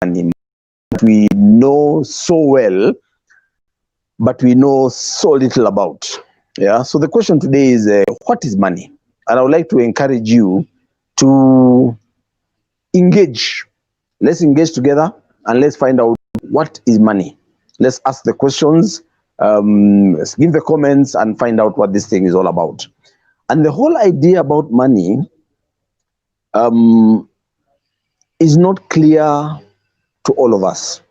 money that we know so well, but we know so little about. Yeah. So the question today is, what is money? And I would like to encourage you to engage. Let's engage together and let's find out what is money. Let's ask the questions, let's give the comments and find out what this thing is all about. And the whole idea about money is not clear to all of us.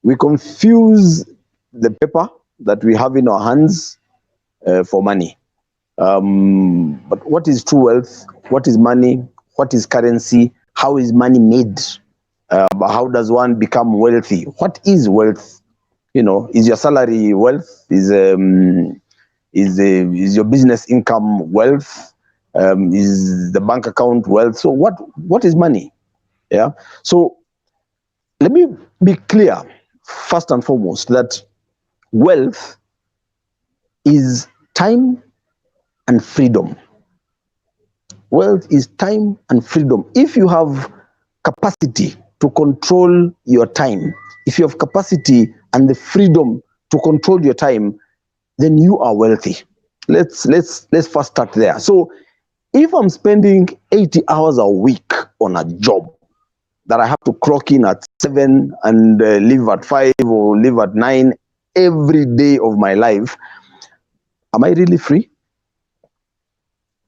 We confuse the paper that we have in our hands for money. But what is true wealth? What is money? What is currency? How is money made? How does one become wealthy? What is wealth? You know, is your salary wealth? Is your business income wealth? Is the bank account wealth? So what is money? Yeah. So let me be clear first and foremost that wealth is time and freedom. Wealth is time and freedom. If you have capacity to control your time, if you have capacity and the freedom to control your time, then you are wealthy. Let's first start there. So if I'm spending 80 hours a week on a job that I have to clock in at 7 and leave at 5 or leave at 9 every day of my life, am I really free?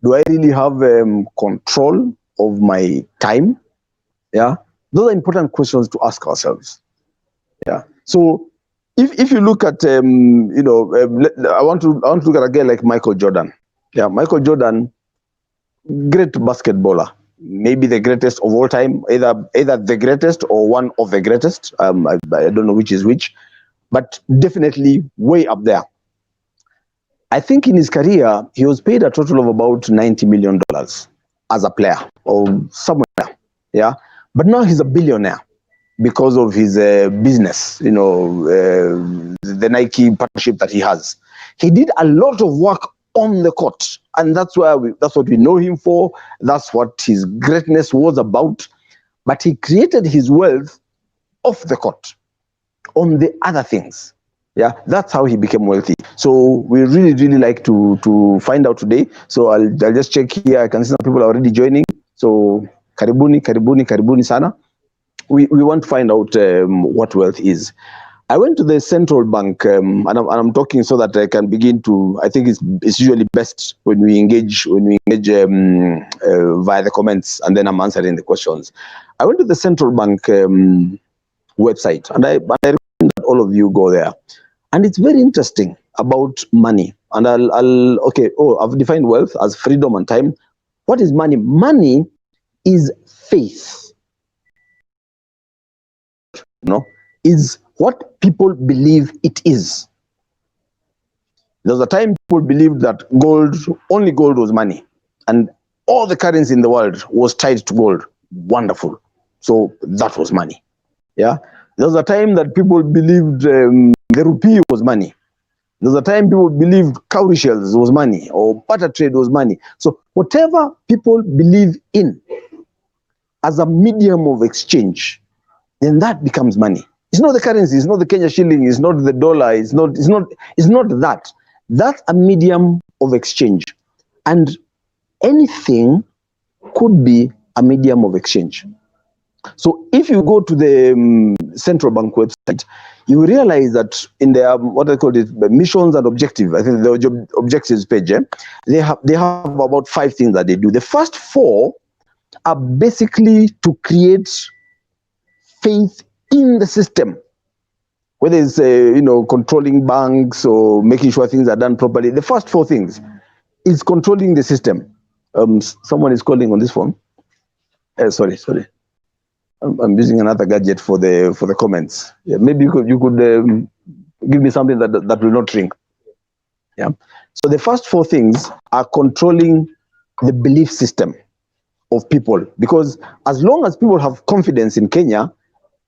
Do I really have control of my time? Yeah, those are important questions to ask ourselves. Yeah. So if you look at I want to look at a guy like Michael Jordan. Yeah, Michael Jordan, great basketballer, maybe the greatest of all time, either the greatest or one of the greatest. I don't know which is which, but definitely way up there. I think in his career, he was paid a total of about $90 million as a player or somewhere. Yeah. But now he's a billionaire because of his business, the Nike partnership that he has. He did a lot of work on the court, and that's what we know him for. That's what his greatness was about. But he created his wealth off the court, on the other things. Yeah, that's how he became wealthy. So we really like to find out today. So I'll just check here. I can see some people are already joining. So karibuni sana. We want to find out what wealth is. I went to the central bank, and I'm talking so that I can begin to. I think it's usually best when we engage via the comments, and then I'm answering the questions. I went to the central bank website, and I recommend that all of you go there. And it's very interesting about money. And I've defined wealth as freedom and time. What is money? Money is faith. Is what people believe it is. There was a time people believed that only gold was money, and all the currency in the world was tied to gold. Wonderful. So that was money. Yeah. There was a time that people believed the rupee was money. There was a time people believed cowrie shells was money or barter trade was money. So whatever people believe in as a medium of exchange, then that becomes money. It's not the currency, it's not the Kenya shilling, it's not the dollar, it's not that. That's a medium of exchange. And anything could be a medium of exchange. So if you go to the central bank website, you realize that in their what I call it, the missions and objectives, I think the objectives page, they have about 5 things that they do. The first 4 are basically to create faith in the system, whether it's controlling banks or making sure things are done properly. The first 4 things is controlling the system. Someone is calling on this phone. Sorry. I'm using another gadget for the comments. Yeah, maybe you could give me something that will not ring. Yeah. So the first 4 things are controlling the belief system of people, because as long as people have confidence in Kenya,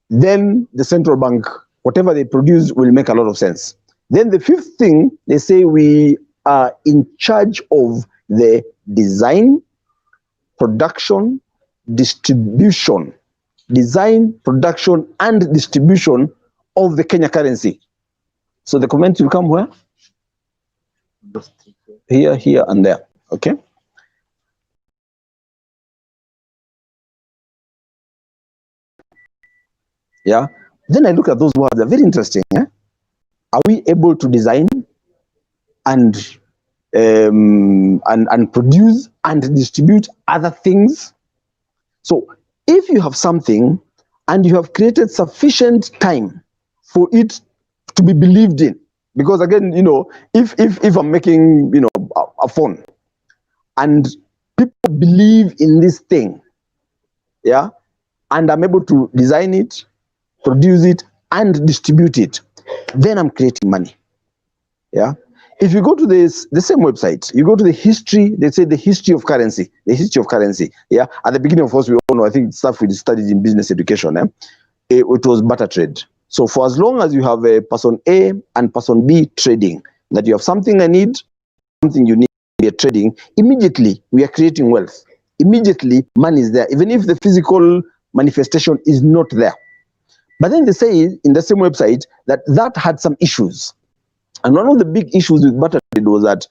then the central bank, whatever they produce, will make a lot of sense. Then the 5th thing, they say we are in charge of the design, production, distribution design, production, and distribution of the Kenya currency. So the comment will come where? Here, here, and there. Okay. Yeah. Then I look at those words. They're very interesting. Eh? Are we able to design and produce and distribute other things? So if you have something and you have created sufficient time for it to be believed in, because again, you know, if I'm making, you know, a phone and people believe in this thing, yeah, and I'm able to design it, produce it, and distribute it, then I'm creating money. Yeah. If you go to the same website, you go to the history, they say the history of currency, Yeah. At the beginning, of course, we all know, I think stuff we studied in business education, it was barter trade. So for as long as you have a person A and person B trading, that you have something I need, something you need, we are trading, immediately we are creating wealth. Immediately money is there, even if the physical manifestation is not there. But then they say in the same website that had some issues. And one of the big issues with barter trade was that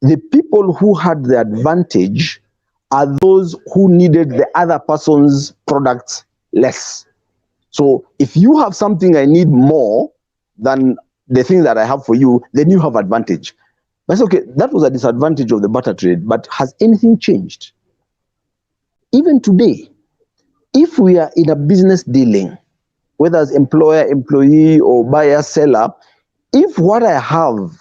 the people who had the advantage are those who needed the other person's products less. So if you have something I need more than the thing that I have for you, then you have advantage. That's okay. That was a disadvantage of the barter trade. But has anything changed? Even today, if we are in a business dealing, whether it's employer, employee, or buyer, seller, if what I have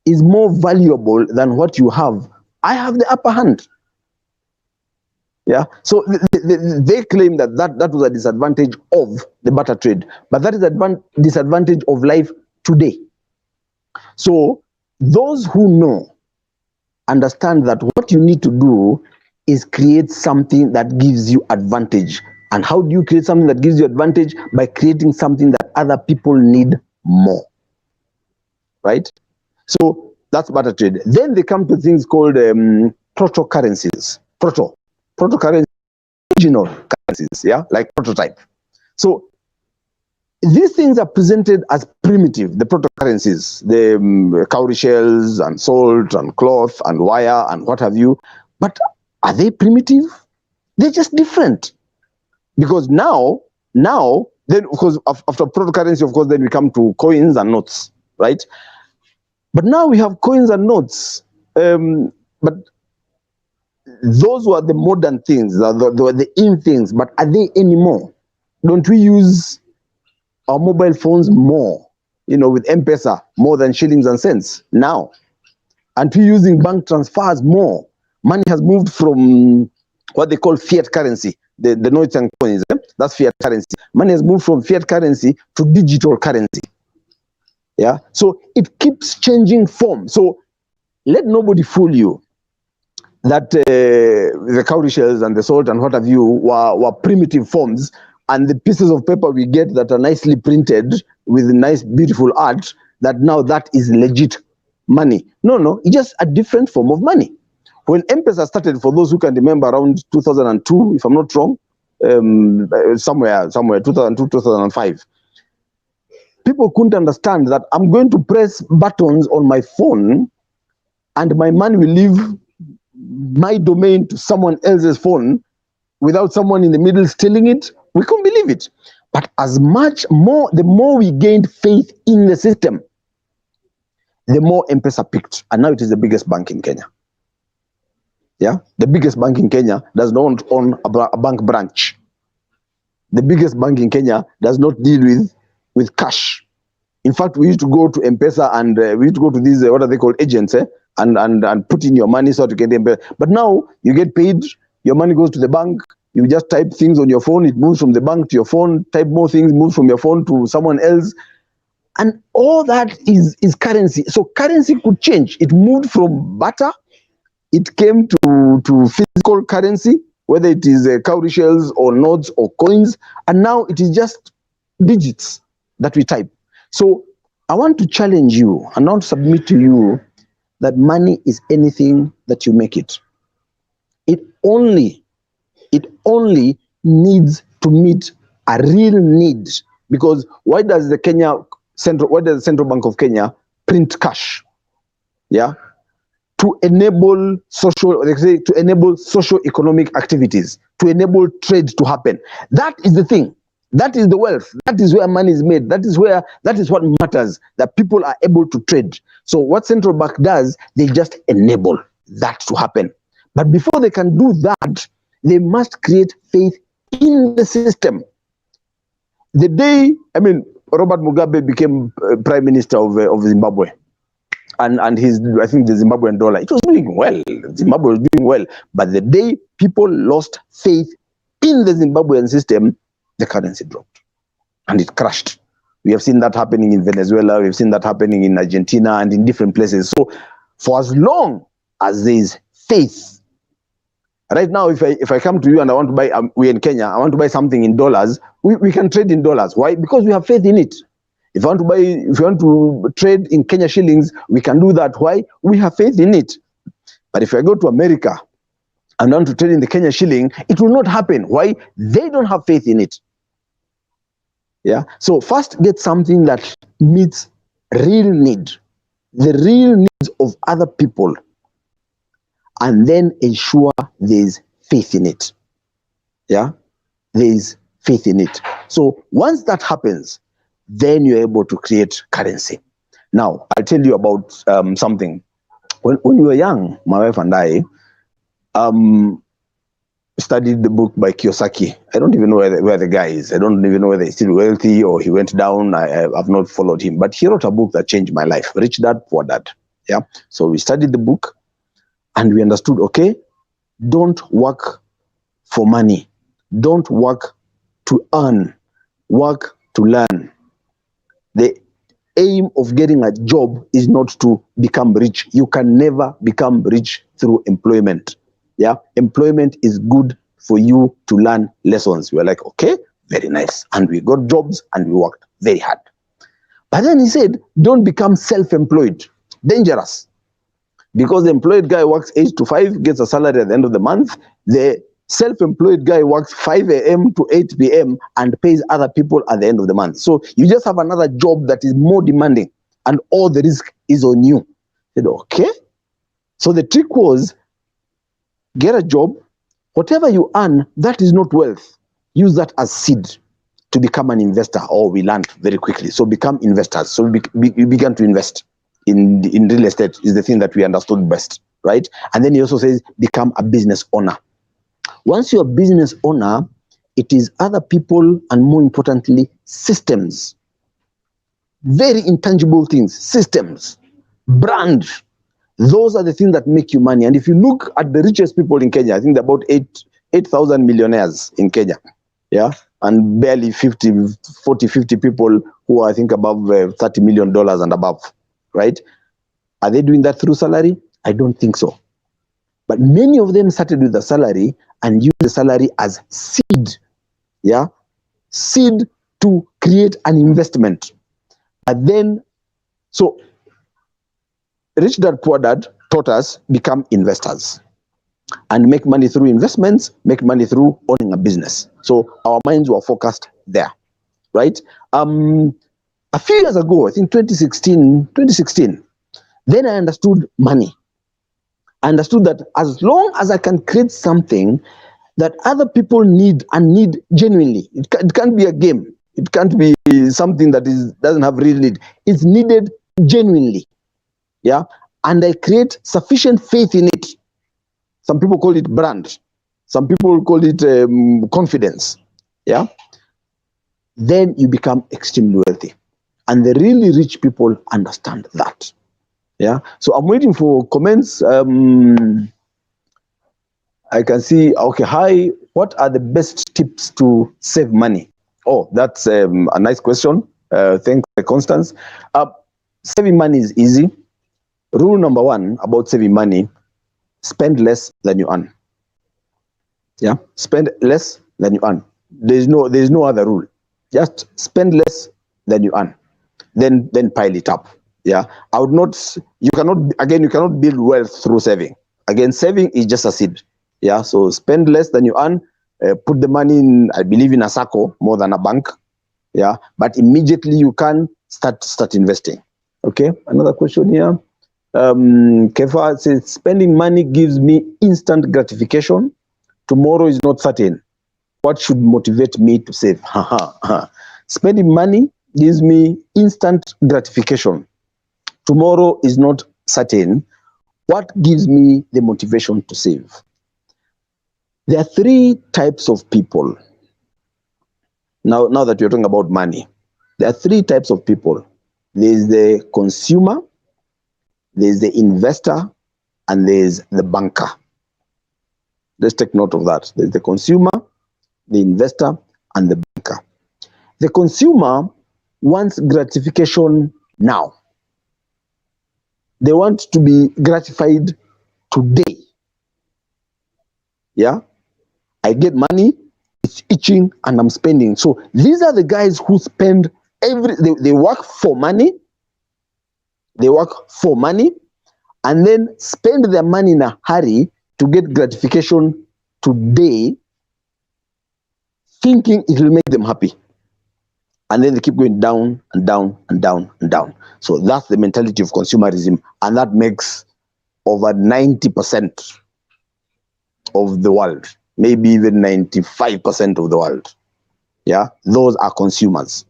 is more valuable than what you have, I have the upper hand. Yeah. So they claim that was a disadvantage of the barter trade, but that is a disadvantage of life today. So those who know understand that what you need to do is create something that gives you advantage. And how do you create something that gives you advantage? By creating something that other people need more. Right? So that's barter trade. Then they come to things called proto-currencies. Proto-currencies, original currencies, yeah, like prototype. So these things are presented as primitive, the proto-currencies, the cowrie shells and salt and cloth and wire and what have you. But are they primitive? They're just different. Because now, then of course, after proto-currency, of course, then we come to coins and notes, right? But now we have coins and notes. But those were the modern things, they were the in things, but are they anymore? Don't we use our mobile phones more, you know, with M-Pesa, more than shillings and cents now? Aren't we using bank transfers more? Money has moved from what they call fiat currency, the notes and coins, that's fiat currency. Money has moved from fiat currency to digital currency. Yeah, so it keeps changing form. So let nobody fool you that the cowrie shells and the salt and what have you were primitive forms, and the pieces of paper we get that are nicely printed with nice, beautiful art, that now that is legit money. No, it's just a different form of money. When M-Pesa started, for those who can remember, around 2002, if I'm not wrong, somewhere 2002, 2005, people couldn't understand that I'm going to press buttons on my phone and my money will leave my domain to someone else's phone without someone in the middle stealing it. We couldn't believe it. But as much more, the more we gained faith in the system, the more M-Pesa picked. And now it is the biggest bank in Kenya. Yeah, the biggest bank in Kenya does not own a bank branch. The biggest bank in Kenya does not deal with cash. In fact, we used to go to M-Pesa and we used to go to these, what are they called, agents, and put in your money so to get M-Pesa. But now you get paid, your money goes to the bank, you just type things on your phone, it moves from the bank to your phone, type more things, moves from your phone to someone else. And all that is currency. So currency could change. It moved from barter, it came to physical currency, whether it is cowrie shells or notes or coins, and now it is just digits that we type. So I want to challenge you and I want to submit to you that money is anything that you make it. It only needs to meet a real need. Because why does the Central Bank of Kenya print cash? Yeah, to enable socio-economic activities, to enable trade to happen. That is the thing. That is the wealth. That is where money is made. That is what matters, that people are able to trade. So what central bank does, they just enable that to happen. But before they can do that, they must create faith in the system. The day, Robert Mugabe became prime minister of Zimbabwe, and his, I think, the Zimbabwean dollar, it was doing well. Zimbabwe was doing well. But the day people lost faith in the Zimbabwean system, the currency dropped and it crashed. We have seen that happening in Venezuela. We've seen that happening in Argentina and in different places. So for as long as there is faith, right now, if I come to you and I want to buy, we're in Kenya, I want to buy something in dollars, we can trade in dollars. Why? Because we have faith in it. If you want to trade in Kenya shillings, we can do that. Why? We have faith in it. But if I go to America and want to trade in the Kenya shilling, it will not happen. Why? They don't have faith in it. Yeah. So first, get something that meets real need, the real needs of other people, and then ensure there's faith in it. Yeah, there's faith in it. So once that happens, then you're able to create currency. Now, I'll tell you about something. When we were young, my wife and I studied the book by Kiyosaki. I don't even know where the guy is. I don't even know whether he's still wealthy or he went down. I've not followed him. But he wrote a book that changed my life, Rich Dad, Poor Dad. Yeah. So we studied the book and we understood, okay, don't work for money. Don't work to earn. Work to learn. The aim of getting a job is not to become rich. You can never become rich through employment. Yeah, employment is good for you to learn lessons. We were like, okay, very nice. And we got jobs and we worked very hard. But then he said, don't become self-employed. Dangerous. Because the employed guy works 8 to 5, gets a salary at the end of the month. The self-employed guy works 5 a.m. to 8 p.m. and pays other people at the end of the month. So you just have another job that is more demanding and all the risk is on you. I said, okay. So the trick was, get a job. Whatever you earn, that is not wealth. Use that as seed to become an investor. We learned very quickly. So become investors. So we began to invest in real estate is the thing that we understood best, right? And then he also says, become a business owner. Once you're a business owner, it is other people and, more importantly, systems. Very intangible things, systems, brand. Those are the things that make you money. And if you look at the richest people in Kenya, I think there are about 8,000 millionaires in Kenya. Yeah. And barely 50 people who are, I think, above $30 million and above. Right? Are they doing that through salary? I don't think so. But many of them started with the salary and used the salary as seed. Yeah. Seed to create an investment. And then, so Rich Dad Poor Dad taught us become investors and make money through investments, make money through owning a business. So our minds were focused there, right? A few years ago, I think 2016, then I understood money. I understood that as long as I can create something that other people need and need genuinely, it can't be a game. It can't be something that doesn't have real need. It's needed genuinely. Yeah. And I create sufficient faith in it. Some people call it brand. Some people call it confidence. Yeah. Then you become extremely wealthy. And the really rich people understand that. Yeah. So I'm waiting for comments. I can see, okay, hi, what are the best tips to save money? Oh, that's a nice question. Thanks, Constance. Saving money is easy. Rule number 1 about saving money, spend less than you earn. Yeah, spend less than you earn. There's no other rule. Just spend less than you earn. Then pile it up. Yeah, you cannot build wealth through saving. Again, saving is just a seed. Yeah, so spend less than you earn, put the money in, I believe, in a SACCO more than a bank. Yeah, but immediately you can start investing. Okay, another question here. Kefa says, spending money gives me instant gratification. Tomorrow is not certain. What should motivate me to save? Spending money gives me instant gratification. Tomorrow is not certain. What gives me the motivation to save? There are three types of people. Now that you're talking about money, there are three types of people. There's the consumer, there's the investor, and there's the banker. Let's take note of that. There's the consumer, the investor, and the banker. The consumer wants gratification now. They want to be gratified today. Yeah, I get money, it's itching, and I'm spending. So these are the guys who spend they work for money. They work for money and then spend their money in a hurry to get gratification today, thinking it will make them happy. And then they keep going down and down and down and down. So that's the mentality of consumerism, and that makes over 90% of the world, maybe even 95% of the world. Yeah, those are consumers.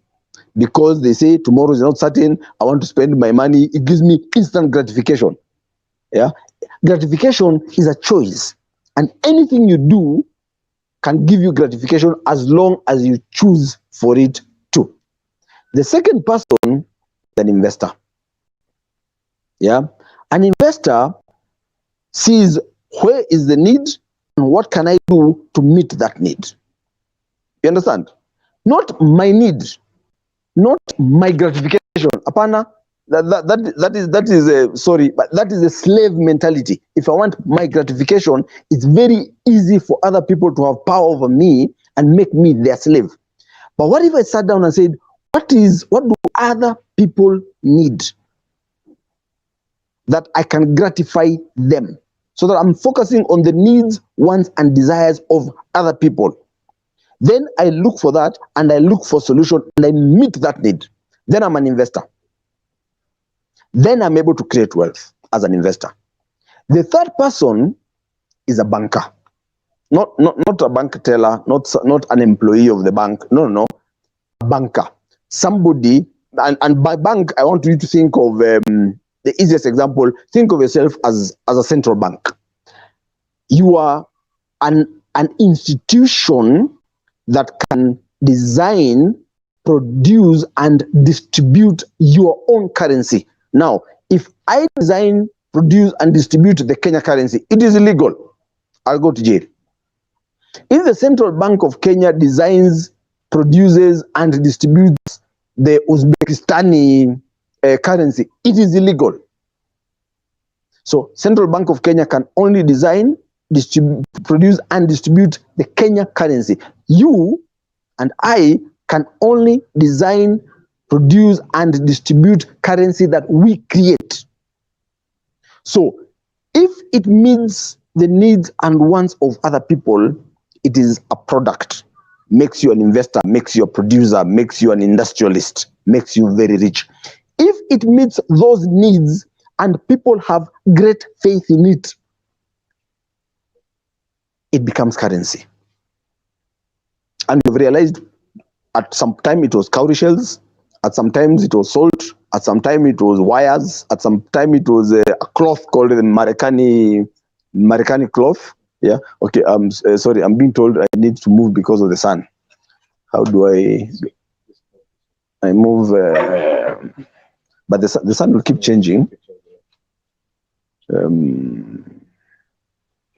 Because they say tomorrow is not certain, I want to spend my money, it gives me instant gratification. Yeah, gratification is a choice, and anything you do can give you gratification as long as you choose for it to. The second person is an investor. Yeah, an investor sees where is the need and what can I do to meet that need. You understand? Not my need, not my gratification. Apana, that is a sorry, but that is a slave mentality. If I want my gratification, it's very easy for other people to have power over me and make me their slave. But what if I sat down and said, what do other people need that I can gratify them? So that I'm focusing on the needs, wants, and desires of other people. Then I look for that, and I look for solution, and I meet that need. Then I'm an investor. Then I'm able to create wealth as an investor. The third person is a banker. Not a bank teller, not an employee of the bank. No. A banker. Somebody, and by bank, I want you to think of the easiest example. Think of yourself as a central bank. You are an institution that can design, produce, and distribute your own currency. Now, if I design, produce, and distribute the Kenya currency, it is illegal. I'll go to jail. If the Central Bank of Kenya designs, produces, and distributes the Uzbekistani currency, it is illegal. So, Central Bank of Kenya can only design, produce, and distribute the Kenya currency. You and I can only design, produce, and distribute currency that we create. So if it meets the needs and wants of other people, it is a product. Makes you an investor, makes you a producer, makes you an industrialist, makes you very rich. If it meets those needs and people have great faith in it, it becomes currency. And you've realized at some time it was cowrie shells, at some times it was salt, at some time it was wires, at some time it was a cloth called the Marikani cloth. Yeah, okay, sorry, I'm being told I need to move because of the sun. How do I move? But the sun will keep changing.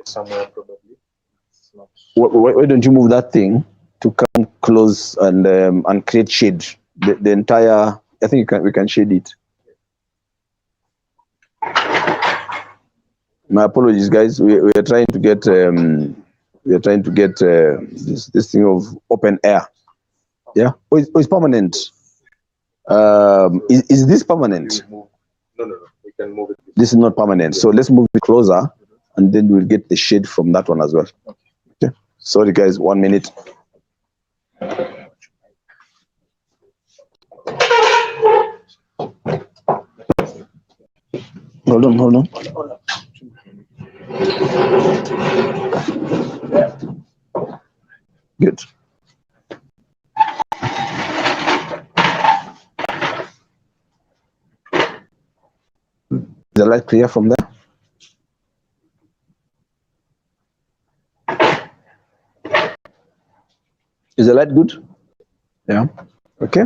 Somewhere probably. Why don't you move that thing to come close and create shade? The entire, I think we can shade it. My apologies, guys. We are trying to get this thing of open air. Yeah, it's permanent. Is this permanent? No, we can move it. This is not permanent. So let's move it closer, and then we'll get the shade from that one as well. Okay. Sorry, guys, 1 minute. Hold on, hold on. Good. Is the light clear from there? Is the light good? Yeah. Okay.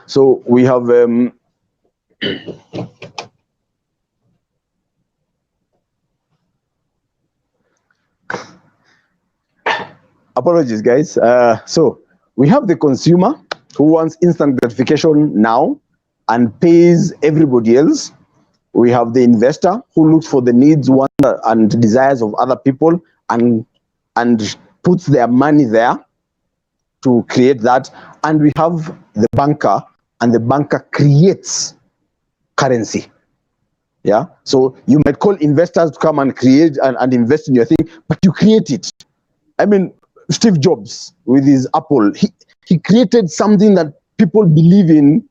So we have apologies, guys. So we have the consumer who wants instant gratification now and pays everybody else. We have the investor who looks for the needs, wants, and desires of other people and puts their money there to create that. And we have the banker, and the banker creates currency. Yeah. So you might call investors to come and create and invest in your thing, but you create it. I mean, Steve Jobs with his Apple, he created something that people believe in,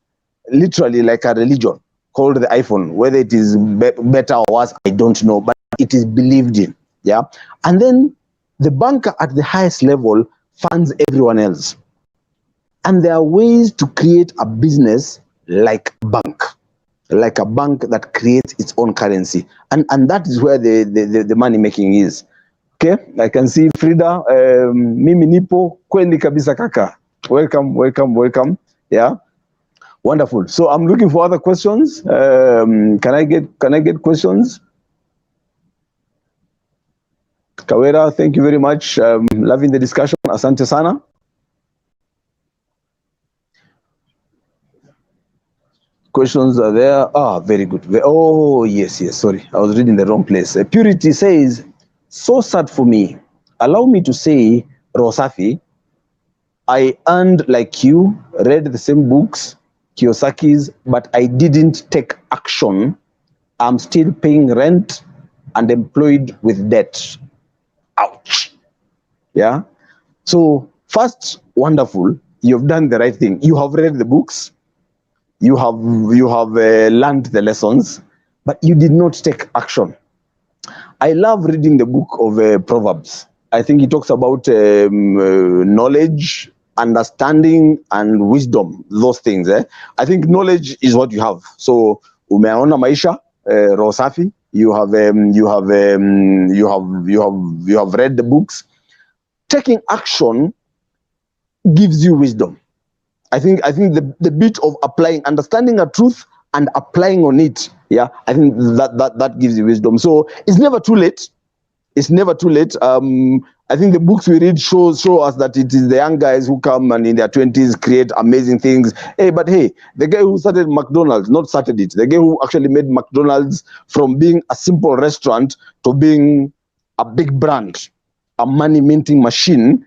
literally like a religion, called the iPhone. Whether it is better or worse, I don't know, but it is believed in. Yeah. And then the banker at the highest level funds everyone else. And there are ways to create a business like a bank that creates its own currency. And that is where the money making is. Okay, I can see Frida, mimi nipo kweli kabisa kaka. Welcome, welcome, welcome. Yeah, wonderful. So I'm looking for other questions. Can I get questions? Kawera, thank you very much. Loving the discussion. Asante sana. Questions are there. Ah, very good. Oh, yes, yes. Sorry, I was reading the wrong place. Purity says, so sad for me. Allow me to say, Rosafi, I earned like you, read the same books, Kiyosaki's, but I didn't take action. I'm still paying rent and employed with debt. Ouch. Yeah. So first, wonderful. You've done the right thing. You have read the books. You have learned the lessons, but you did not take action. I love reading the book of Proverbs. I think it talks about knowledge, understanding, and wisdom. Those things. I think knowledge is what you have. So umeona maisha roho safi. You have read the books. Taking action gives you wisdom. I think the bit of applying, understanding a truth and applying on it, yeah, I think that gives you wisdom. So it's never too late. It's never too late. I think the books we read show us that it is the young guys who come and in their 20s create amazing things. Hey, but hey, the guy who started McDonald's, not started it, the guy who actually made McDonald's from being a simple restaurant to being a big brand, a money minting machine,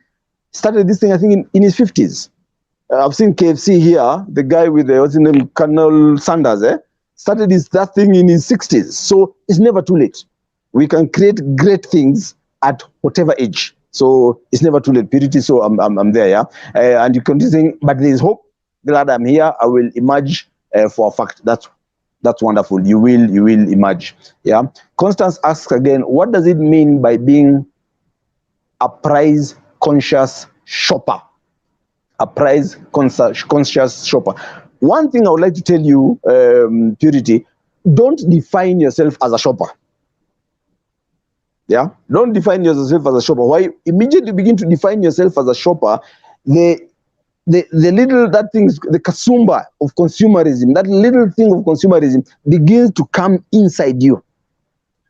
started this thing, I think, in his 50s. I've seen KFC here, the guy with the, what's his name, Colonel Sanders, started that thing in his 60s. So it's never too late. We can create great things at whatever age. So it's never too late. Purity, so I'm there, yeah. And you continue saying, but there is hope. Glad I'm here. I will emerge for a fact. That's wonderful. You will emerge, yeah. Constance asks again, what does it mean by being a price conscious shopper? A price conscious shopper. One thing I would like to tell you, Purity, don't define yourself as a shopper. Yeah, don't define yourself as a shopper. Why? Immediately begin to define yourself as a shopper, the little, that thing, the kasumba of consumerism, that little thing of consumerism begins to come inside you.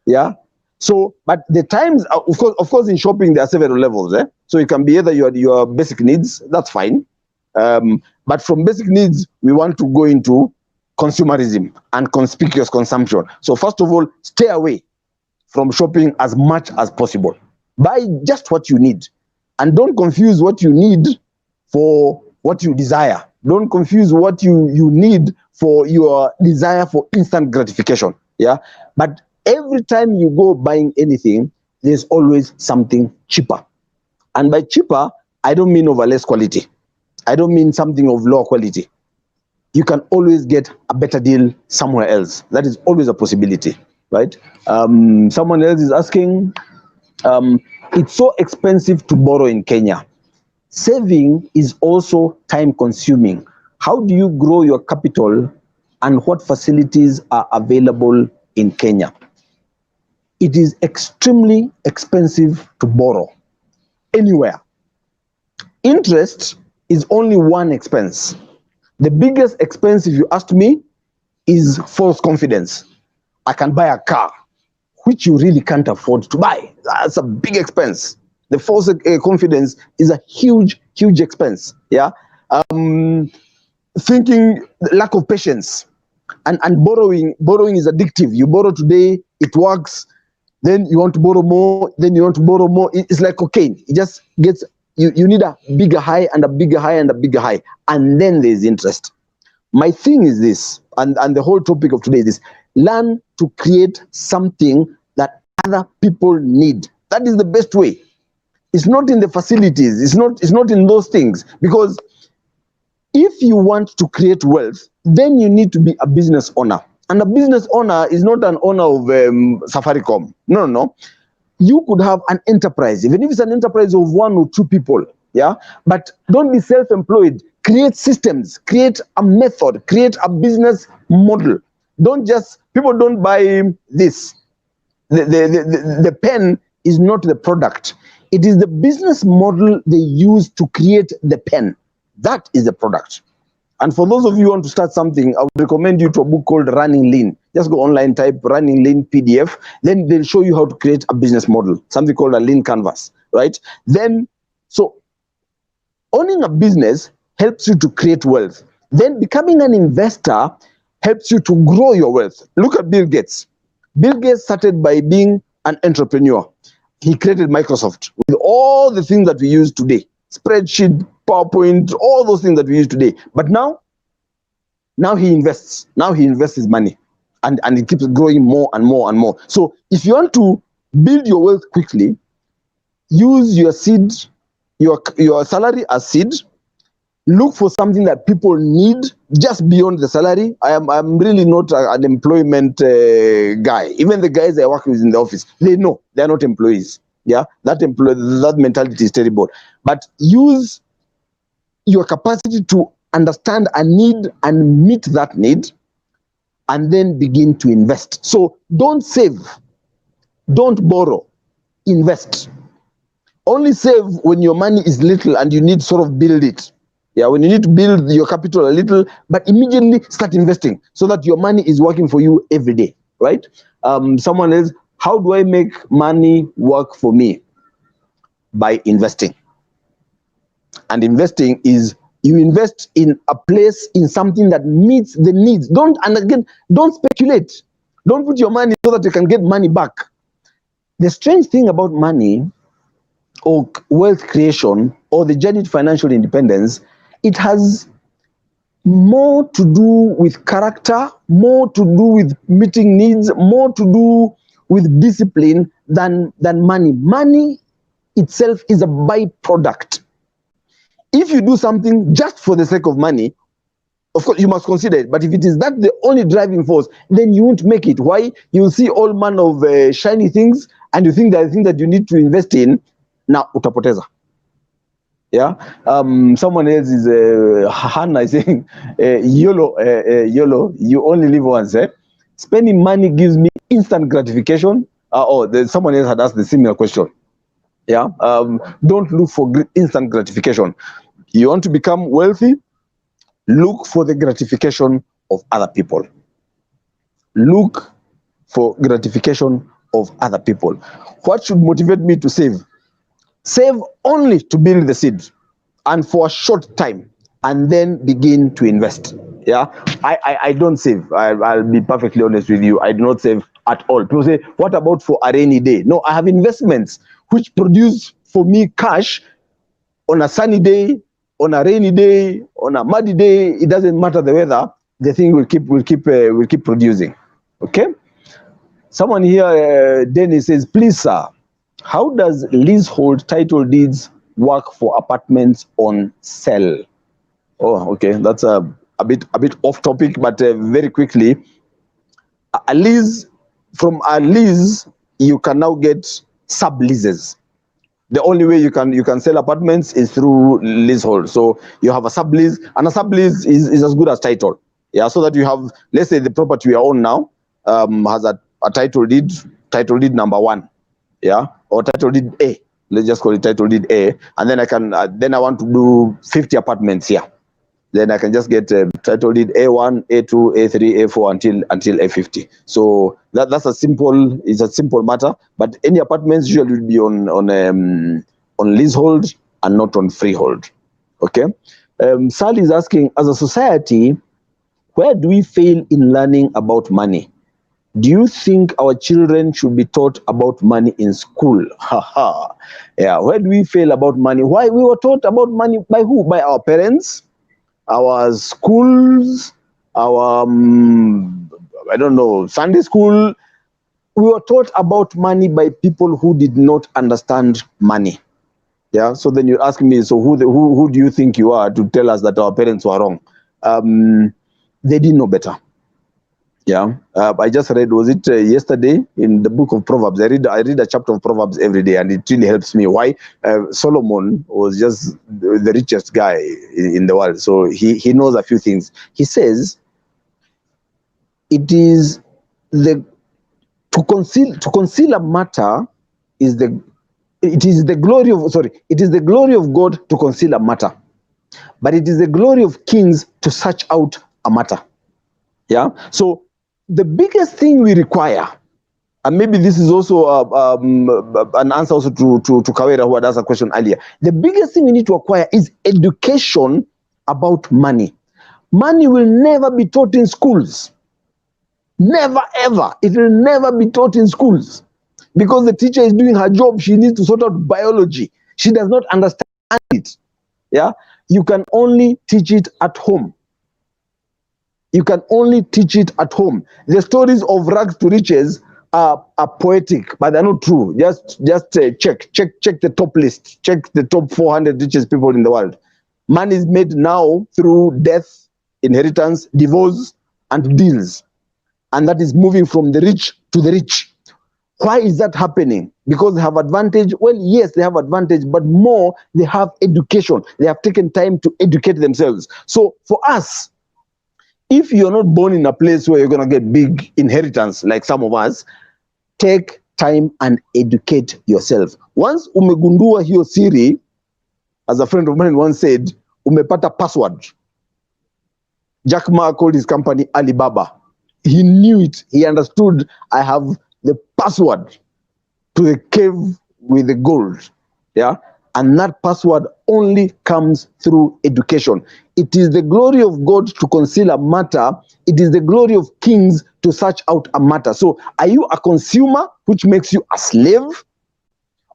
Yeah. So, but the times, of course, in shopping there are several levels. So it can be either your basic needs, that's fine. But from basic needs, we want to go into consumerism and conspicuous consumption. So first of all, stay away from shopping as much as possible. Buy just what you need, and don't confuse what you need for what you desire. Don't confuse what you need for your desire for instant gratification. Yeah, but every time you go buying anything, there's always something cheaper. And by cheaper, I don't mean over less quality. I don't mean something of lower quality. You can always get a better deal somewhere else. That is always a possibility, right? Someone else is asking, it's so expensive to borrow in Kenya. Saving is also time consuming. How do you grow your capital and what facilities are available in Kenya? It is extremely expensive to borrow anywhere. Interest is only one expense. The biggest expense, if you ask me, is false confidence. I can buy a car, which you really can't afford to buy. That's a big expense. The false confidence is a huge, huge expense. Yeah. Thinking, lack of patience, and borrowing is addictive. You borrow today, it works, then you want to borrow more, then you want to borrow more. It's like cocaine. It just gets you need a bigger high and a bigger high and a bigger high, and then there's interest. My thing is this, and the whole topic of today is this: learn to create something that other people need. That is the best way. It's not in the facilities, it's not in those things, because if you want to create wealth, then you need to be a business owner. And a business owner is not an owner of Safaricom. No, no, no. You could have an enterprise, even if it's an enterprise of 1 or 2 people. Yeah. But don't be self-employed. Create systems, create a method, create a business model. Don't just, people don't buy this. The pen is not the product. It is the business model they use to create the pen. That is the product. And for those of you who want to start something, I would recommend you to a book called Running Lean. Just go online, type Running Lean PDF. Then they'll show you how to create a business model, something called a lean canvas, right? Then, so owning a business helps you to create wealth. Then becoming an investor helps you to grow your wealth. Look at Bill Gates. Bill Gates started by being an entrepreneur. He created Microsoft with all the things that we use today. Spreadsheet, PowerPoint, all those things that we use today. But now he invests. Now he invests his money, and it keeps growing more and more and more. So if you want to build your wealth quickly, use your seed, your salary as seed. Look for something that people need just beyond the salary. I'm really not an employment guy. Even the guys I work with in the office, they know they're not employees. Yeah, that mentality is terrible. But use your capacity to understand a need and meet that need, and then begin to invest. So don't save, don't borrow, invest. Only save when your money is little and you need to sort of build it. Yeah, when you need to build your capital a little, but immediately start investing so that your money is working for you every day, right? Someone else, how do I make money work for me? By investing. And investing is, you invest in a place, in something that meets the needs. Don't speculate. Don't put your money so that you can get money back. The strange thing about money or wealth creation or the journey to financial independence, it has more to do with character, more to do with meeting needs, more to do with discipline than money. Money itself is a byproduct. If you do something just for the sake of money, of course you must consider it. But if it is that the only driving force, then you won't make it. Why? You'll see all manner of shiny things, and you think that the thing that you need to invest in, now utapoteza. Yeah. Someone else is Hannah is saying, YOLO, you only live once. Spending money gives me instant gratification. Someone else had asked the similar question. Yeah. Don't look for instant gratification. You want to become wealthy? Look for the gratification of other people. Look for gratification of other people. What should motivate me to save? Save only to build the seed, and for a short time, and then begin to invest. Yeah, I don't save. I'll be perfectly honest with you. I do not save at all. People say, what about for a rainy day? No, I have investments which produce for me cash on a sunny day, on a rainy day, on a muddy day. It doesn't matter the weather. The thing will keep producing. Okay. Someone here, Dennis, says, please, sir, how does leasehold title deeds work for apartments on sale? Oh, okay, that's a bit off topic, but very quickly, a lease, from a lease you can now get subleases. The only way you can sell apartments is through leasehold. So you have a sublease, and a sublease is as good as title. Yeah, so that you have, let's say the property we own now has a title deed number 1, yeah, or title deed A. Let's just call it title deed A, and then I can then I want to do 50 apartments here. Then I can just get title deed A1, A2, A3, A4 until A50. So that's a simple, it's a simple matter. But any apartments usually will be on leasehold and not on freehold. Okay. Sally is asking, as a society, where do we fail in learning about money? Do you think our children should be taught about money in school? Haha. Yeah. Where do we fail about money? Why? We were taught about money by who? By our parents, our schools, our I don't know, Sunday school. We were taught about money by people who did not understand money. Yeah. So then you ask me, so who do you think you are to tell us that our parents were wrong? They didn't know better. Yeah. I just read, was it yesterday in the book of Proverbs? I read a chapter of Proverbs every day, and it really helps me. Why? Solomon was just the richest guy in the world, so he knows a few things. He says, it is the to conceal a matter is the it is the glory of God to conceal a matter, but it is the glory of kings to search out a matter. Yeah. So the biggest thing we require, and maybe this is also an answer also to Kawera, who had asked a question earlier. The biggest thing we need to acquire is education about money. Money will never be taught in schools. Never, ever. It will never be taught in schools. Because the teacher is doing her job, she needs to sort out biology. She does not understand it. Yeah? You can only teach it at home. You can only teach it at home. The stories of rags to riches are poetic, but they're not true. Just check the top list. Check the top 400 richest people in the world. Money is made now through death, inheritance, divorce, and deals. And that is moving from the rich to the rich. Why is that happening? Because they have advantage. Well, yes, they have advantage, but more, they have education. They have taken time to educate themselves. So for us, if you're not born in a place where you're going to get big inheritance like some of us, take time and educate yourself. Once umegundua hiyo siri, as a friend of mine once said, umepata password. Jack Ma called his company Alibaba. He knew it. He understood, I have the password to the cave with the gold. Yeah. And that password only comes through education. It is the glory of God to conceal a matter. It is the glory of kings to search out a matter. So are you a consumer, which makes you a slave?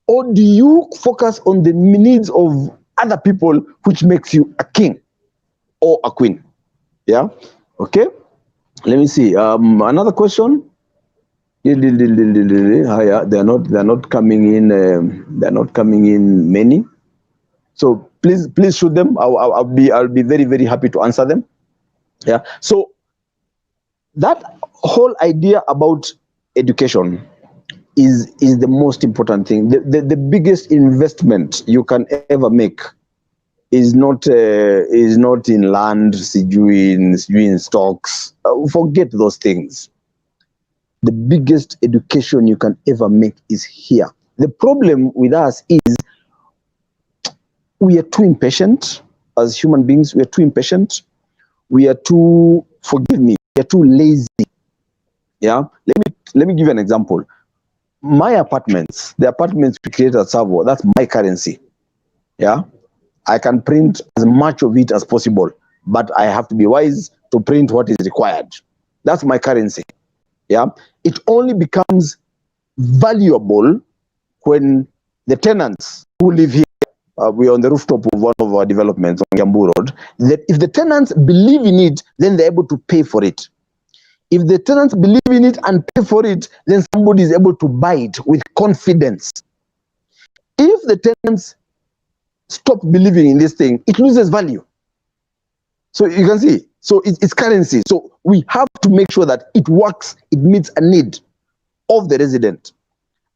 Or do you focus on the needs of other people, which makes you a king or a queen? Yeah. Okay. Let me see. Another question. They're not coming in. They're not coming in many. So please shoot them. I'll be very, very happy to answer them. Yeah. So that whole idea about education is the most important thing. The biggest investment you can ever make is not in land, in stocks. Forget those things. The biggest education you can ever make is here. The problem with us is we are too impatient as human beings. We are too impatient. We are too, forgive me, we are too lazy. Yeah. Let me give you an example. My apartments, the apartments we create at Savo, that's my currency. Yeah. I can print as much of it as possible, but I have to be wise to print what is required. That's my currency. Yeah. It only becomes valuable when the tenants who live here, we're on the rooftop of one of our developments on Yambu Road, that if the tenants believe in it, then they're able to pay for it. If the tenants believe in it and pay for it, then somebody is able to buy it with confidence. If the tenants stop believing in this thing, it loses value. So you can see, so it's currency. So we have to make sure that it works, it meets a need of the resident,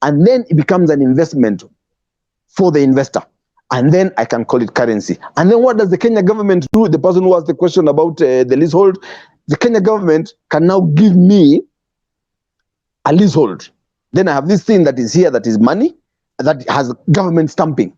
and then it becomes an investment for the investor. And then I can call it currency. And then what does the Kenya government do? The person who asked the question about the leasehold, the Kenya government can now give me a leasehold. Then I have this thing that is here that is money, that has government stamping.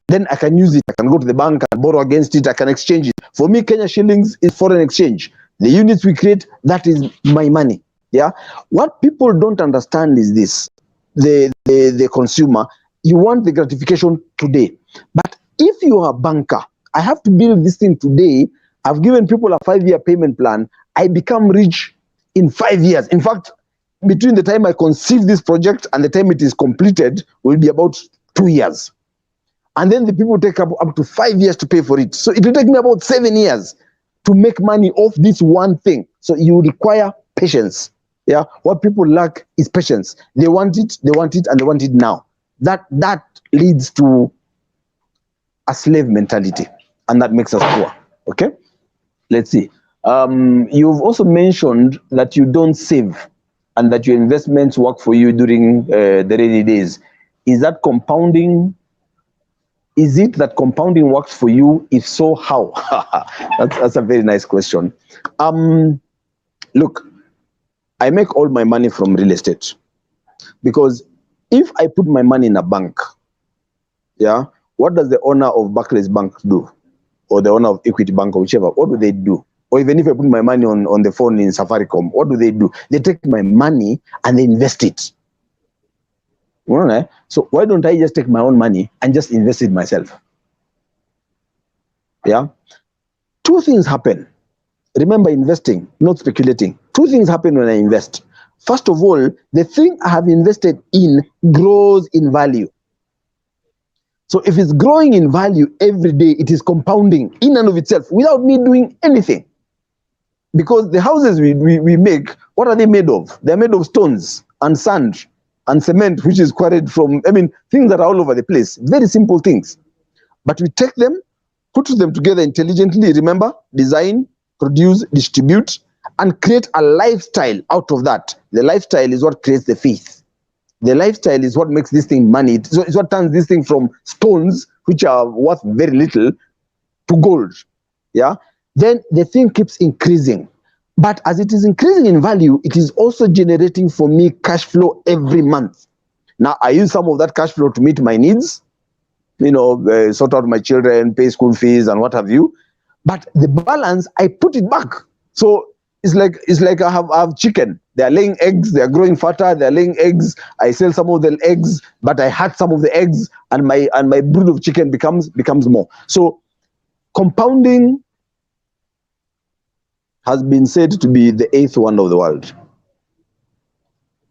Then I can use it. I can go to the bank and borrow against it. I can exchange it. For me, Kenya shillings is foreign exchange. The units we create, that is my money. Yeah. What people don't understand is this: the consumer, you want the gratification today. But if you are a banker, I have to build this thing today. I've given people a 5-year payment plan. I become rich in 5 years. In fact, between the time I conceive this project and the time it is completed will be about 2 years. And then the people take up to 5 years to pay for it. So it will take me about 7 years to make money off this one thing. So you require patience. Yeah, what people lack is patience. They want it, and they want it now. That leads to a slave mentality, and that makes us poor. Okay, let's see. You've also mentioned that you don't save and that your investments work for you during the rainy days. Is that compounding? Is it that compounding works for you? If so, how? That's a very nice question. Look, I make all my money from real estate, because if I put my money in a bank, yeah, what does the owner of Barclays Bank do? Or the owner of Equity Bank, or whichever, what do they do? Or even if I put my money on the phone in Safaricom, what do? They take my money and they invest it. So why don't I just take my own money and just invest it myself? Yeah. Two things happen. Remember, investing, not speculating. Two things happen when I invest. First of all, the thing I have invested in grows in value. So if it's growing in value every day, it is compounding in and of itself without me doing anything. Because the houses we make, what are they made of? They're made of stones and sand and cement, which is quarried from, things that are all over the place. Very simple things. But we take them, put them together intelligently, remember, design, produce, distribute, and create a lifestyle out of that. The lifestyle is what creates the faith. The lifestyle is what makes this thing money. So it's what turns this thing from stones, which are worth very little, to gold. Yeah. Then the thing keeps increasing. But as it is increasing in value, it is also generating for me cash flow every month. Now, I use some of that cash flow to meet my needs, sort out my children, pay school fees and what have you. But the balance, I put it back. So it's like I have chicken. They're laying eggs, they're growing fatter, they're laying eggs. I sell some of the eggs, but I hatch some of the eggs, and my brood of chicken becomes more. So compounding has been said to be the 8th wonder of the world.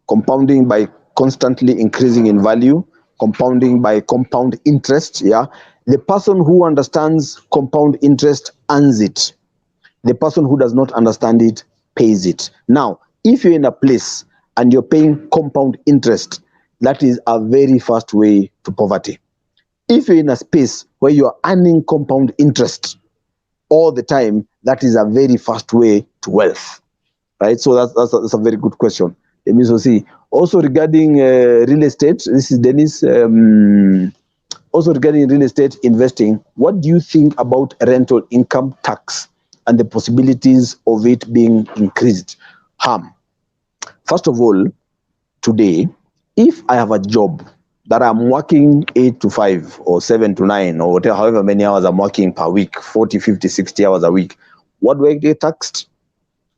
Compounding by constantly increasing in value, compounding by compound interest. Yeah, the person who understands compound interest earns it. The person who does not understand it pays it. Now, if you're in a place and you're paying compound interest, that is a very fast way to poverty. If you're in a space where you're earning compound interest all the time, that is a very fast way to wealth, right? So that's a very good question. Let me see. Also regarding real estate, this is Dennis. Also regarding real estate investing, what do you think about rental income tax and the possibilities of it being increased? First of all, today, if I have a job that I'm working 8 to 5 or 7 to 9 or whatever, however many hours I'm working per week, 40, 50, 60 hours a week, what do I get taxed?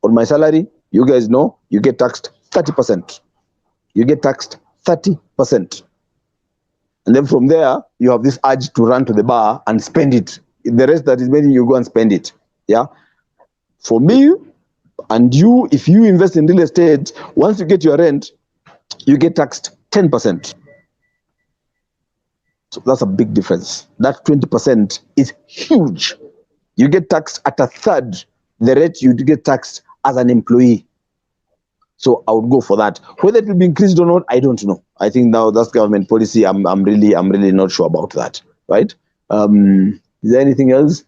On my salary, you guys know, you get taxed 30%. You get taxed 30%. And then from there, you have this urge to run to the bar and spend it. The rest that is making you go and spend it. Yeah. For me and you, if you invest in real estate, once you get your rent, you get taxed 10%. So that's a big difference. That 20% is huge. You get taxed at a third the rate you get taxed as an employee. So I would go for that. Whether it will be increased or not, I don't know. I think now that's government policy. I'm really not sure about that, right? Is there anything else?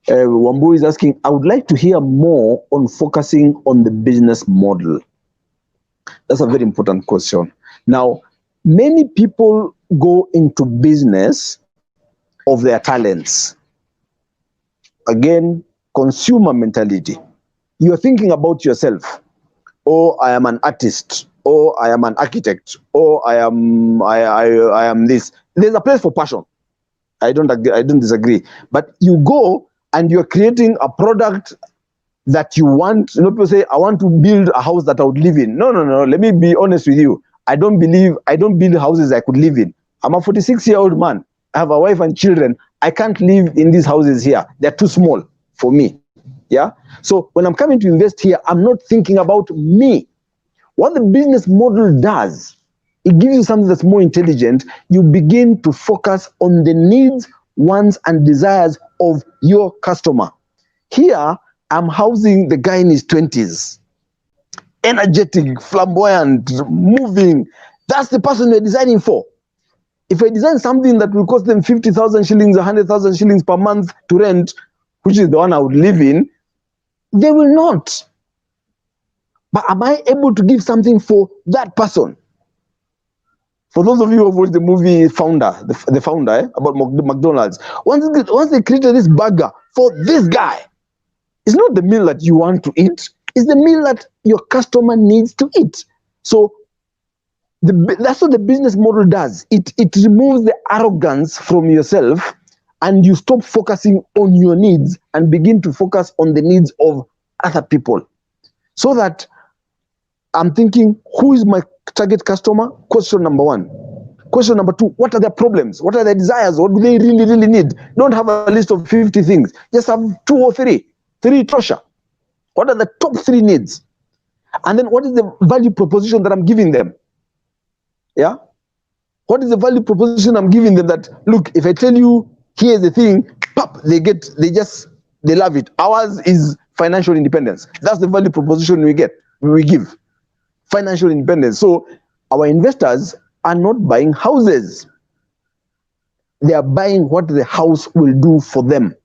Wambu is asking, I would like to hear more on focusing on the business model. That's a very important question. Now, many people go into business of their talents. Again, consumer mentality. You're thinking about yourself. Oh, I am an artist. Oh, I am an architect. Oh, I am this. There's a place for passion. I don't agree, I don't disagree. But you go and you're creating a product that you want. You know, people say, I want to build a house that I would live in. No, no, no. Let me be honest with you. I don't build houses I could live in. I'm a 46-year-old man. I have a wife and children. I can't live in these houses here. They're too small for me. Yeah. So when I'm coming to invest here, I'm not thinking about me. What the business model does, it gives you something that's more intelligent. You begin to focus on the needs, wants, and desires of your customer. Here, I'm housing the guy in his 20s, energetic, flamboyant, moving. That's the person you're designing for. If I design something that will cost them 50,000 shillings, 100,000 shillings per month to rent, which is the one I would live in, they will not. But am I able to give something for that person? For those of you who have watched the movie Founder, the Founder, about McDonald's, once they created this burger for this guy, it's not the meal that you want to eat, it's the meal that your customer needs to eat. So that's what the business model does. It removes the arrogance from yourself, and you stop focusing on your needs and begin to focus on the needs of other people. So that I'm thinking, who is my target customer? Question number one. Question number two, what are their problems? What are their desires? What do they really, really need? Don't have a list of 50 things. Just have 2 or 3. 3 tosha. What are the top 3 needs? And then what is the value proposition that I'm giving them? Yeah? What is the value proposition I'm giving them that, look, if I tell you, here's the thing, pop, they love it. Ours is financial independence. That's the value proposition we give. Financial independence. So our investors are not buying houses. They are buying what the house will do for them.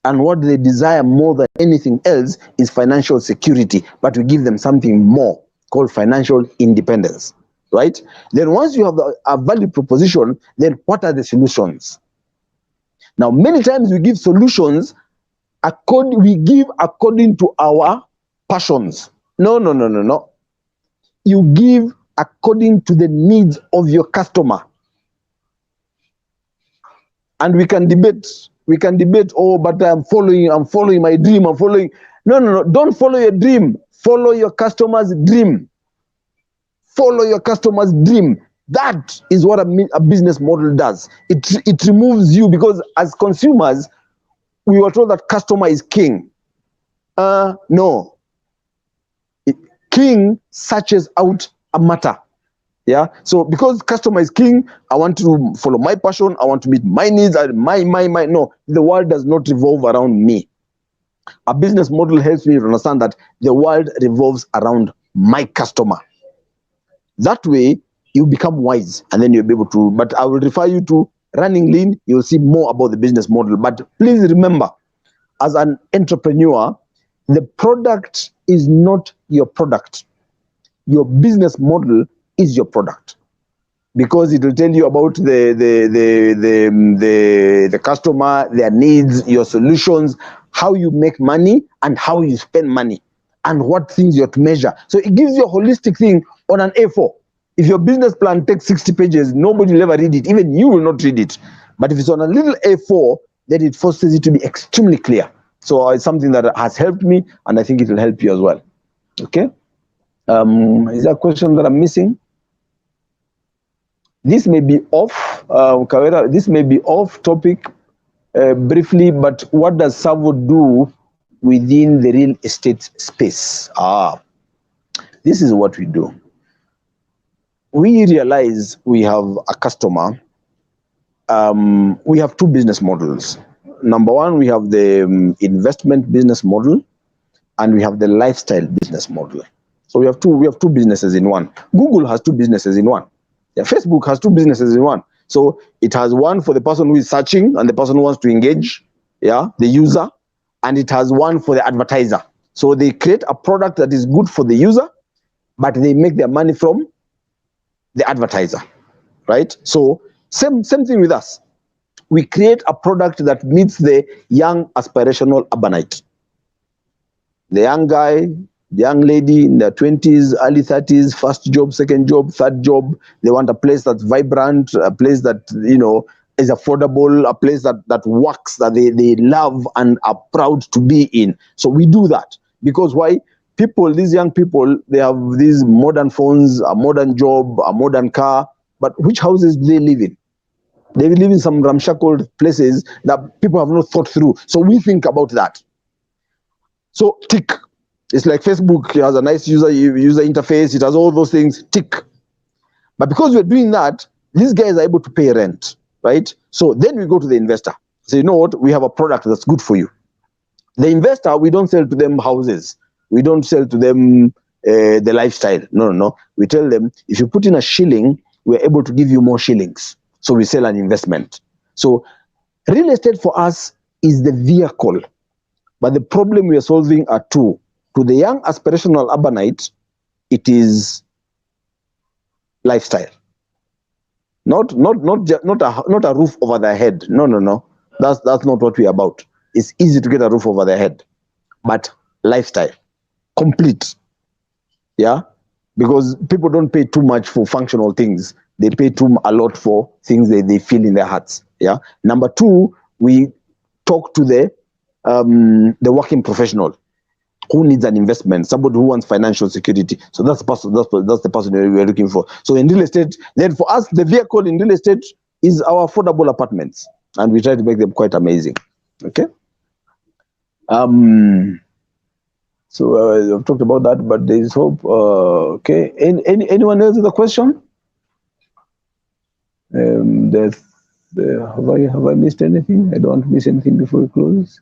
And what they desire more than anything else is financial security. But we give them something more called financial independence. Right? Then once you have a value proposition, then what are the solutions? Now, many times we give solutions according to our passions. No, no, no, no, no. You give according to the needs of your customer. And we can debate, oh, but I'm following my dream, No, no, no, don't follow your dream. Follow your customer's dream. Follow your customer's dream. That is what a business model does. It removes you, because as consumers, we were told that customer is king. No. King searches out a matter. Yeah. So because customer is king, I want to follow my passion. I want to meet my needs and my. No, the world does not revolve around me. A business model helps me to understand that the world revolves around my customer. That way, you become wise, and then you'll be able to. But I will refer you to Running Lean. You'll see more about the business model. But please remember, as an entrepreneur, the product is not your product. Your business model is your product, because it will tell you about the customer, their needs, your solutions, how you make money, and how you spend money, and what things you have to measure. So it gives you a holistic thing on an A4. If your business plan takes 60 pages, nobody will ever read it. Even you will not read it. But if it's on a little A4, then it forces it to be extremely clear. So it's something that has helped me, and I think it will help you as well. Okay? Is there a question that I'm missing? This may be off, Kawera, this may be off topic briefly, but what does Savo do within the real estate space? This is what we do. We realize we have a customer. We have 2 business models. Number one, we have the investment business model, and we have the lifestyle business model. So we have two businesses in one. Google has 2 businesses in one. Yeah, Facebook has 2 businesses in one. So it has one for the person who is searching and the person who wants to engage, yeah, the user, and it has one for the advertiser. So they create a product that is good for the user, but they make their money from the advertiser, right? So same thing with us. We create a product that meets the young aspirational urbanite. The young guy, the young lady in their 20s, early 30s, first job, second job, third job. They want a place that's vibrant, a place that, you know, is affordable, a place that works, that they love and are proud to be in. So we do that because why? People, these young people, they have these modern phones, a modern job, a modern car, but which houses do they live in? They live in some ramshackle places that people have not thought through. So we think about that. So tick. It's like Facebook. It has a nice user interface. It has all those things. Tick. But because we're doing that, these guys are able to pay rent, right? So then we go to the investor. Say, you know what? We have a product that's good for you. The investor, we don't sell to them houses. We don't sell to them the lifestyle. No. We tell them, if you put in a shilling, we're able to give you more shillings. So we sell an investment. So real estate for us is the vehicle. But the problem we are solving are two. To the young aspirational urbanite, it is lifestyle. Not a roof over their head. No. That's not what we're about. It's easy to get a roof over their head. But lifestyle. Complete. Yeah? Because people don't pay too much for functional things. They pay a lot for things they feel in their hearts. Yeah. Number two, we talk to the working professional who needs an investment, somebody who wants financial security. So that's the person we're looking for. So in real estate, then for us, the vehicle in real estate is our affordable apartments, and we try to make them quite amazing. Okay. So I've talked about that, but there is hope. Okay. Anyone else with a question? Have I missed anything? I don't want to miss anything before we close.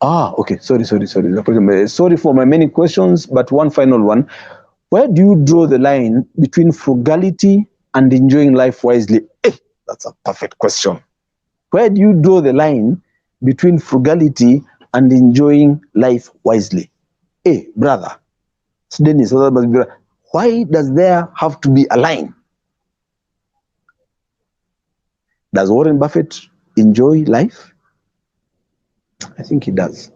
Okay. Sorry. Sorry for my many questions, but one final one. Where do you draw the line between frugality and enjoying life wisely? That's a perfect question. Where do you draw the line between frugality and enjoying life wisely? Brother, Dennis, why does there have to be a line? Does Warren Buffett enjoy life? I think he does.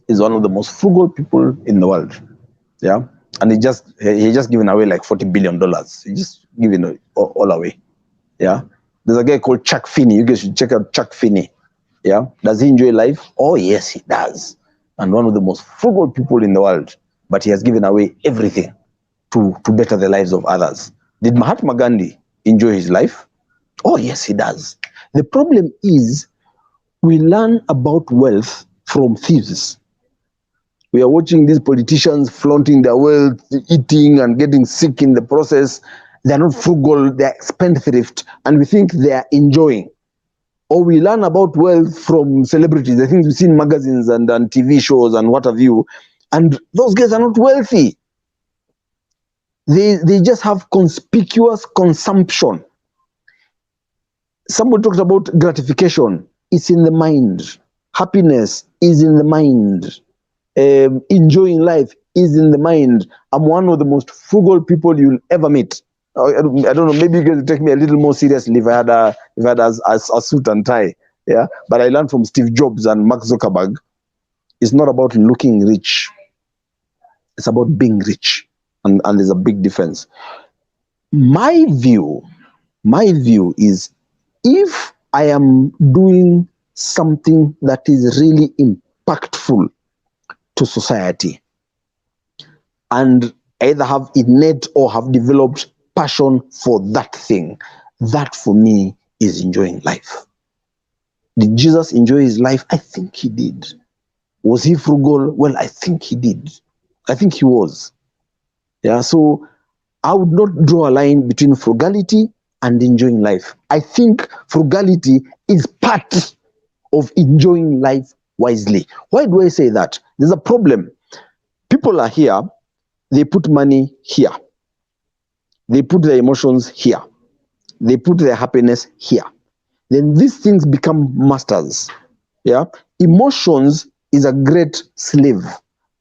He's one of the most frugal people in the world. Yeah. And he just given away like $40 billion. He just giving it all away. Yeah. There's a guy called Chuck Finney. You guys should check out Chuck Finney. Yeah. Does he enjoy life? Oh, yes, he does. And one of the most frugal people in the world. But he has given away everything to better the lives of others. Did Mahatma Gandhi enjoy his life? Oh, yes, he does. The problem is we learn about wealth from thieves. We are watching these politicians flaunting their wealth, eating and getting sick in the process. They're not frugal, they're spendthrift, and we think they are enjoying. Or we learn about wealth from celebrities. I think we've seen magazines and TV shows and what have you, and those guys are not wealthy. They just have conspicuous consumption. Somebody talked about gratification. It's in the mind. Happiness is in the mind. Enjoying life is in the mind. I'm one of the most frugal people you'll ever meet. I don't know. Maybe you can take me a little more seriously if I had a suit and tie. Yeah, but I learned from Steve Jobs and Mark Zuckerberg. It's not about looking rich. It's about being rich, and there's a big difference. My view is, if I am doing something that is really impactful to society, and either have innate or have developed passion for that thing, that for me is enjoying life. Did Jesus enjoy his life? I think he did. Was he frugal? Well, I think he did. I think he was. Yeah, so I would not draw a line between frugality and enjoying life. I think frugality is part of enjoying life wisely. Why do I say that? There's a problem. People are here, they put money here. they put their emotions here, they put their happiness here. Then these things become masters. Yeah, emotions is a great slave.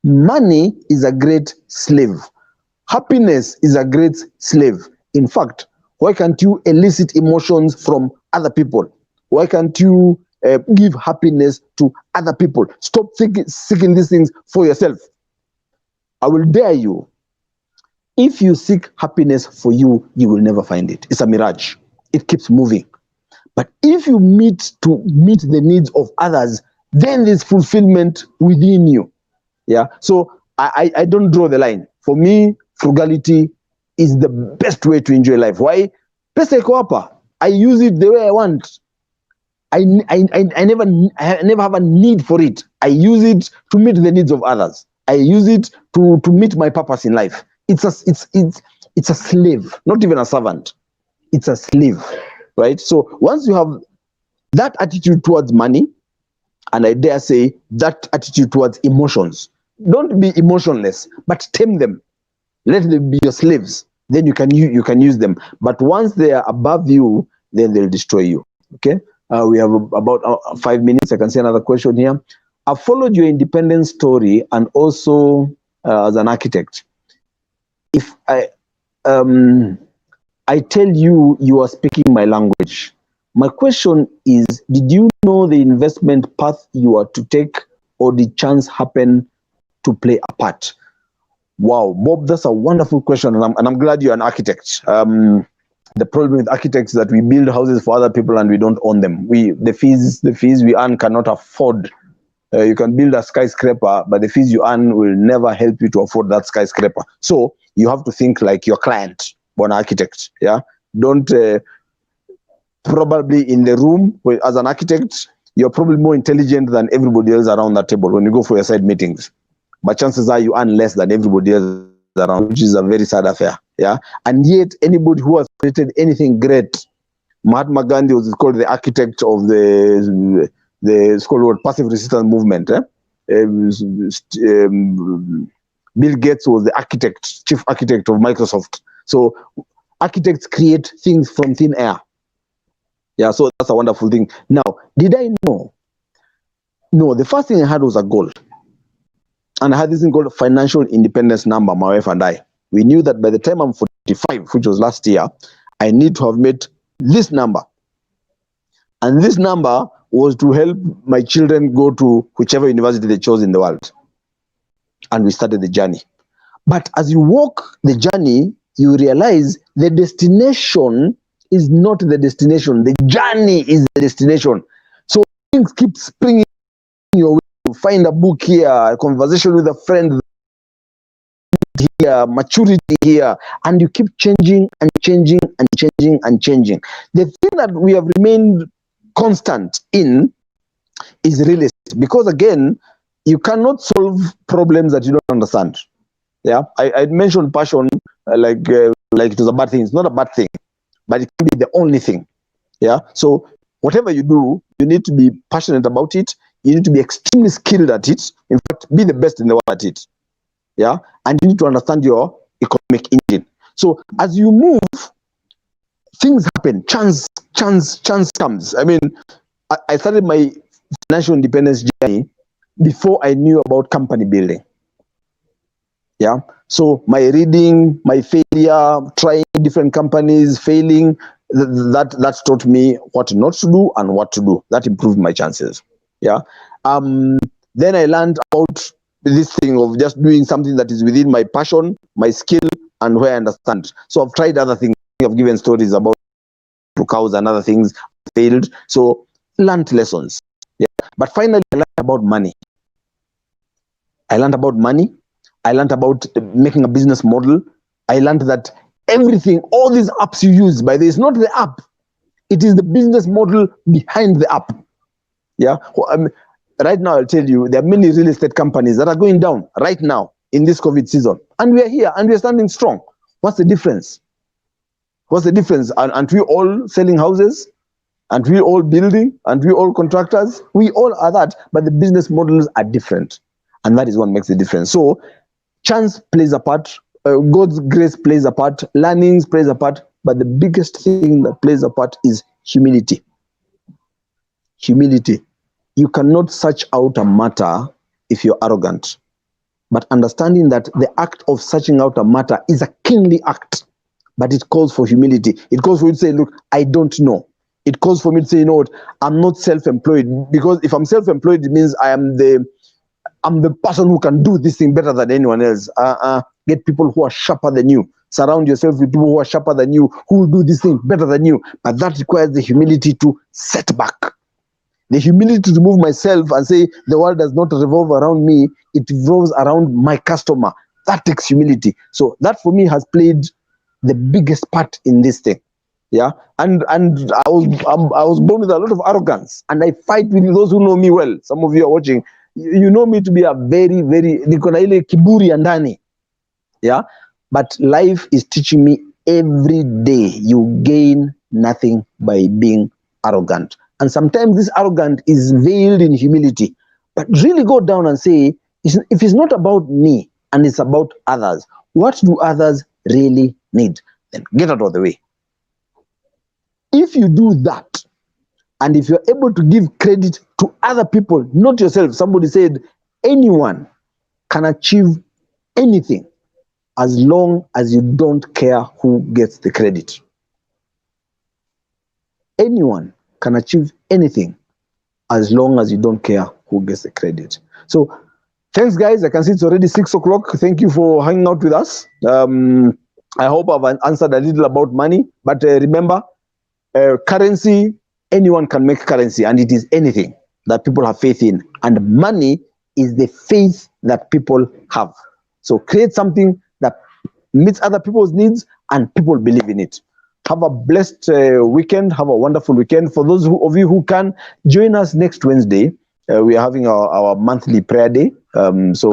Money is a great slave. Happiness is a great slave. In fact, why can't you elicit emotions from other people? Why can't you give happiness to other people? Stop seeking these things for yourself. I will dare you. If you seek happiness for you, you will never find it. It's a mirage. It keeps moving. But if you meet the needs of others, then there's fulfillment within you. Yeah. So I don't draw the line. For me, frugality is the best way to enjoy life. Why? Pesa iko hapa. I use it the way I want. I never have a need for it. I use it to meet the needs of others. I use it to meet my purpose in life. It's a slave, not even a servant. It's a slave, right? So once you have that attitude towards money, and I dare say that attitude towards emotions, don't be emotionless, but tame them. Let them be your slaves. Then you can use them. But once they are above you, then they'll destroy you. Okay. We have about 5 minutes. I can see another question here. I followed your independence story and also as an architect. If I tell you, you are speaking my language. My question is, did you know the investment path you are to take, or did chance happen to play a part? Wow, Bob, that's a wonderful question, and I'm glad you're an architect. The problem with architects is that we build houses for other people and we don't own them. The fees we earn cannot afford. You can build a skyscraper, but the fees you earn will never help you to afford that skyscraper. So you have to think like your client, an architect. Yeah, don't probably in the room as an architect, you're probably more intelligent than everybody else around that table when you go for your side meetings. But chances are you earn less than everybody else around, which is a very sad affair. Yeah, and yet anybody who has created anything great, Mahatma Gandhi was called the architect of it's called what, passive resistance movement. Bill Gates was the chief architect of Microsoft. So architects create things from thin air. Yeah, so that's a wonderful thing. Now, did I know? No, the first thing I had was a goal. And I had this thing called financial independence number, my wife and I. We knew that by the time I'm 45, which was last year, I need to have met this number. And this number was to help my children go to whichever university they chose in the world. And we started the journey. But as you walk the journey, you realize the destination is not the destination. The journey is the destination. So things keep springing your way. You find a book here, a conversation with a friend here, maturity here, and you keep changing and changing and changing and changing. The thing that we have remained constant in is real estate, because again, you cannot solve problems that you don't understand. Yeah, I mentioned passion like it was a bad thing. It's not a bad thing, but it can be the only thing. Yeah, so whatever you do, you need to be passionate about it. You need to be extremely skilled at it. In fact, be the best in the world at it. Yeah, and you need to understand your economic engine. So as you move, things happen. Chance comes. I mean, I started my financial independence journey before I knew about company building. Yeah, so my reading, my failure, trying different companies, failing, that taught me what not to do and what to do. That improved my chances. Yeah. Then I learned about this thing of just doing something that is within my passion, my skill, and where I understand. So I've tried other things. I've given stories about to cows and other things, failed. So learned lessons. Yeah. But finally, I learned about money. I learned about money. I learned about making a business model. I learned that everything, all these apps you use, by the way, it's not the app. It is the business model behind the app. Yeah. Right now, I'll tell you, there are many real estate companies that are going down right now in this COVID season. And we are here and we are standing strong. What's the difference? What's the difference? Aren't we all selling houses? Aren't we all building? Aren't we all contractors? We all are that, but the business models are different. And that is what makes the difference. So chance plays a part. God's grace plays a part, learnings plays a part, but the biggest thing that plays a part is humility. Humility. You cannot search out a matter if you're arrogant, but understanding that the act of searching out a matter is a kingly act, but it calls for humility. It calls for you to say, look, I don't know. It calls for me to say, you know what, I'm not self-employed, because if I'm self-employed, it means I'm the person who can do this thing better than anyone else. Get people who are sharper than you. Surround yourself with people who are sharper than you, who will do this thing better than you. But that requires the humility to set back. The humility to remove myself and say the world does not revolve around me, it revolves around my customer. That takes humility. So that for me has played the biggest part in this thing. Yeah, and I was born with a lot of arrogance, and I fight with those who know me well. Some of you are watching. You know me to be a very, very niko na ile kiburi ya ndani. Yeah, but life is teaching me every day you gain nothing by being arrogant. And sometimes this arrogance is veiled in humility. But really go down and say, if it's not about me and it's about others, what do others really need? Then get out of the way. If you do that, and if you're able to give credit to other people, not yourself, somebody said, anyone can achieve anything as long as you don't care who gets the credit. Anyone can achieve anything as long as you don't care who gets the credit. So thanks, guys. I can see it's already 6 o'clock. Thank you for hanging out with us. I hope I've answered a little about money, but remember, currency, anyone can make currency, and it is anything that people have faith in. And money is the faith that people have. So create something that meets other people's needs and people believe in it. Have a blessed weekend. Have a wonderful weekend. For those of you who can, join us next Wednesday. We are having our monthly prayer day. So